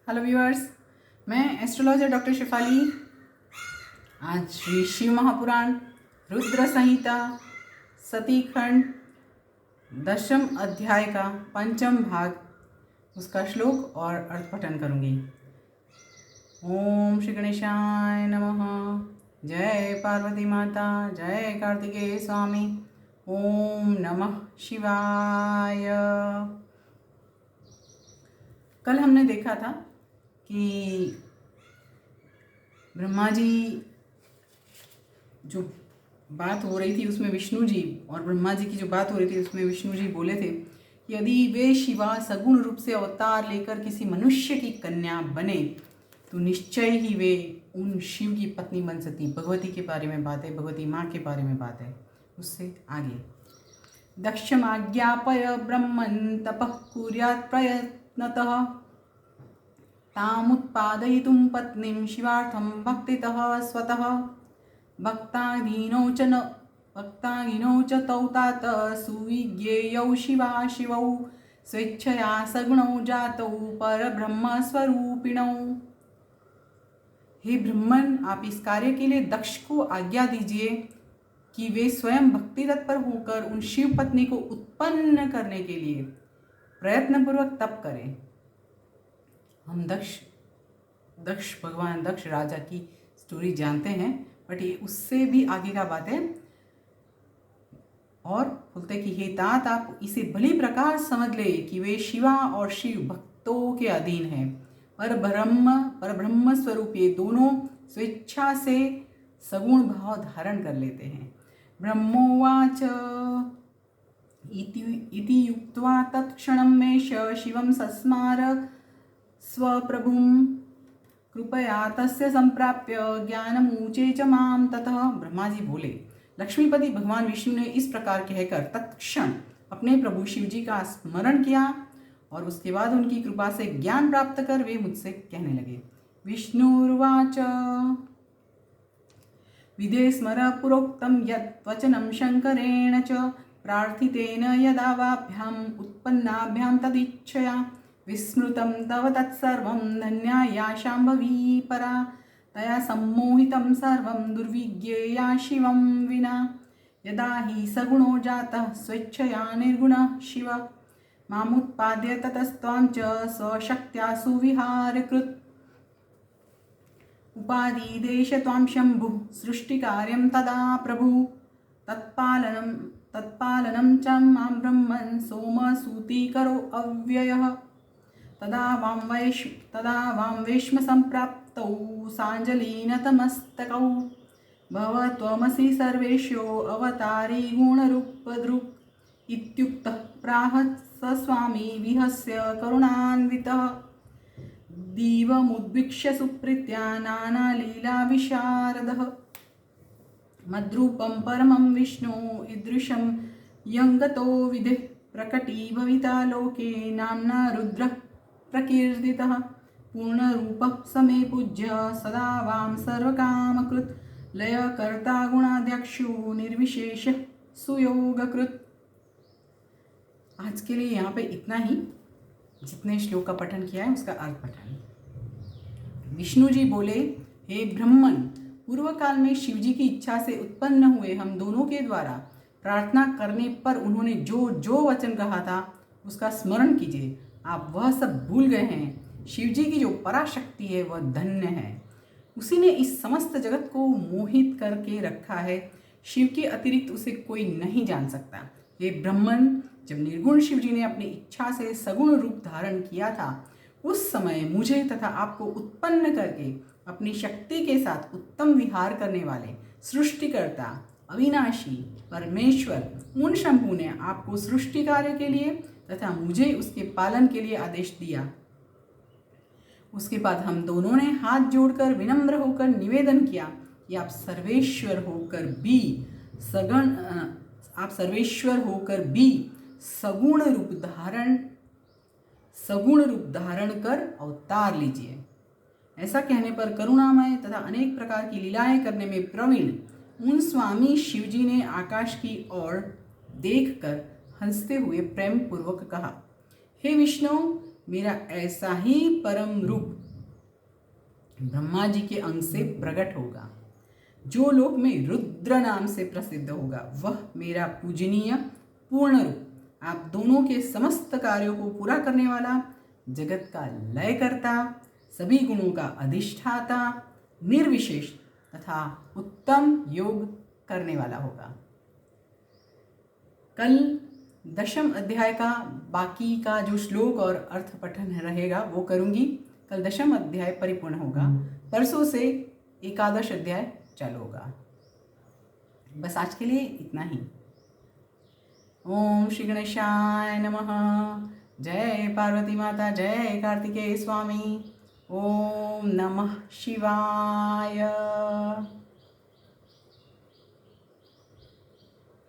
Hello viewers, मैं astrologer doctor Shifali आज श्री शिव महापुराण रुद्र संहिता सती खंड 10वें अध्याय का 5वां भाग उसका श्लोक और अर्थ पठन करूँगी। ओम श्री गणेशाय नमः। जय पार्वती माता, जय कार्तिकेय स्वामी। ओम नमः शिवाय। कल हमने देखा था कि ब्रह्मा जी जो बात हो रही थी उसमें विष्णु जी और ब्रह्मा जी की जो बात हो रही थी उसमें विष्णु जी बोले थे कि यदि वे शिवा सगुण रूप से अवतार लेकर किसी मनुष्य की कन्या बने तो निश्चय ही वे उन शिव की पत्नी बन सकती। भगवती के बारे में बात है, भगवती माँ के बारे में बात है। उससे आगे दक्षमाज्ञापय ब्रह्मन् तपः कुर्यात् प्रयत्नतः तामुत्पादयितुं पत्नीं शिवार्थं भक्तितः स्वतः भक्ताधीनौ च तौ तात सुविज्ञेयौ शिवा शिवौ स्वेच्छया सगुणौ जातौ परब्रह्मस्वरूपिणौ। हे ब्रह्मन, आप इस कार्य के लिए दक्ष को आज्ञा दीजिए कि वे स्वयं भक्ति तत्पर होकर उन शिव पत्नी को उत्पन्न करने के लिए प्रयत्नपूर्वक तप करें। हम दक्ष भगवान दक्ष राजा की स्टोरी जानते हैं, बट ये उससे भी आगे का बात है। और बोलते कि हे तात, आप इसे भली प्रकार समझ ले कि वे शिवा और शिव भक्तों के अधीन हैं। परब्रह्म स्वरूप ये दोनों स्वेच्छा से सगुण भाव धारण कर लेते हैं। ब्रह्मोवाच इति युक्त्वा तत्क्षणं मेष शिवं सस्मार स्वप्रभुं कृपया तस्य संप्राप्य ज्ञानमूचे च माम ततः। ब्रह्मा जी बोले, लक्ष्मीपति भगवान विष्णु ने इस प्रकार कहकर तत्क्षण अपने प्रभु शिव जी का स्मरण किया और उसके बाद उनकी कृपा से ज्ञान प्राप्त कर वे मुझसे कहने लगे। विष्णुर्वाच विधे स्मर पुरोक्तं यत् वचनं शंकरेण च प्रार्थितेन यदा वाभ्याम् उत्पन्नाभ्यां तदिच्छया विस्मृतं तव तत्सर्वं धन्या या शाम्भवी परा तया सम्मोहितं सर्वं दुर्विज्ञेया शिवं विना यदा हि सगुणो जातः स्वेच्छया निर्गुणः शिव मामुत्पाद्य ततस्त्वां च स्वशक्त्या सुविहारकृत् उपादिदेश त्वां शम्भुः सृष्टिकार्यं तदा प्रभु तत्पालनं च मां ब्रह्मन् सोमसूतीकरो अव्ययः तदा वां वेश्म सम्प्राप्तौ साञ्जलिनतमस्तकौ भव त्वमसि सर्वेष्यो अवतारी गुणरूपदृक् इत्युक्तः प्राह स स्वामी विहस्य करुणान्वितः दीवमुद्वीक्ष्य सुप्रीत्या नानालीलाविशारदः मद्रूपं परमं विष्णु ईदृशं यङ्गतो विदेः प्रकटीभविता लोके नाम्ना रुद्रः प्रकीर्तितः पूर्णरूपः समे पूज्य सदा वां सर्वकामकृत् लयकर्ता गुणाध्यक्षो निर्विशेष सुयोगकृत्। आज के लिए यहाँ पे इतना ही। जितने श्लोक का पठन किया है उसका अर्थ पठन। विष्णु जी बोले, हे ब्रह्मन, पूर्व काल में शिव जी की इच्छा से उत्पन्न हुए हम दोनों के द्वारा प्रार्थना करने पर उन्होंने जो जो वचन कहा था उसका स्मरण कीजिए। आप वह सब भूल गए हैं। शिव जी की जो पराशक्ति है वह धन्य है। उसी ने इस समस्त जगत को मोहित करके रखा है। शिव के अतिरिक्त उसे कोई नहीं जान सकता। हे ब्रह्मन, जब निर्गुण शिव जी ने अपनी इच्छा से सगुण रूप धारण किया था उस समय मुझे तथा आपको उत्पन्न करके अपनी शक्ति के साथ उत्तम विहार करने वाले सृष्टिकर्ता अविनाशी परमेश्वर उन शंभु ने आपको सृष्टि कार्य के लिए तथा मुझे उसके पालन के लिए आदेश दिया। उसके बाद हम दोनों ने हाथ जोड़कर विनम्र होकर निवेदन किया कि आप सर्वेश्वर होकर भी सगुण रूप धारण कर अवतार लीजिए। ऐसा कहने पर करुणामय तथा अनेक प्रकार की लीलाएं करने में प्रवीण उन स्वामी शिवजी ने आकाश की ओर देखकर हंसते हुए प्रेम पूर्वक कहा, हे विष्णु, मेरा ऐसा ही परम रूप ब्रह्मा जी के अंग से प्रकट होगा। जो लोक में रुद्र नाम से प्रसिद्ध होगा वह मेरा पूजनीय पूर्ण रूप, आप दोनों के समस्त कार्यों को पूरा करने वाला, जगत का लय करता, सभी गुणों का अधिष्ठाता, निर्विशेष तथा उत्तम योग करने वाला होगा। कल 10वें अध्याय का बाकी का जो श्लोक और अर्थ पठन रहेगा वो करूँगी। कल 10वां अध्याय परिपूर्ण होगा, परसों से 11वां अध्याय चालू होगा। बस आज के लिए इतना ही। ओम श्री गणेशाय नमः। जय पार्वती माता, जय कार्तिकेय स्वामी। ओम नमः शिवाय।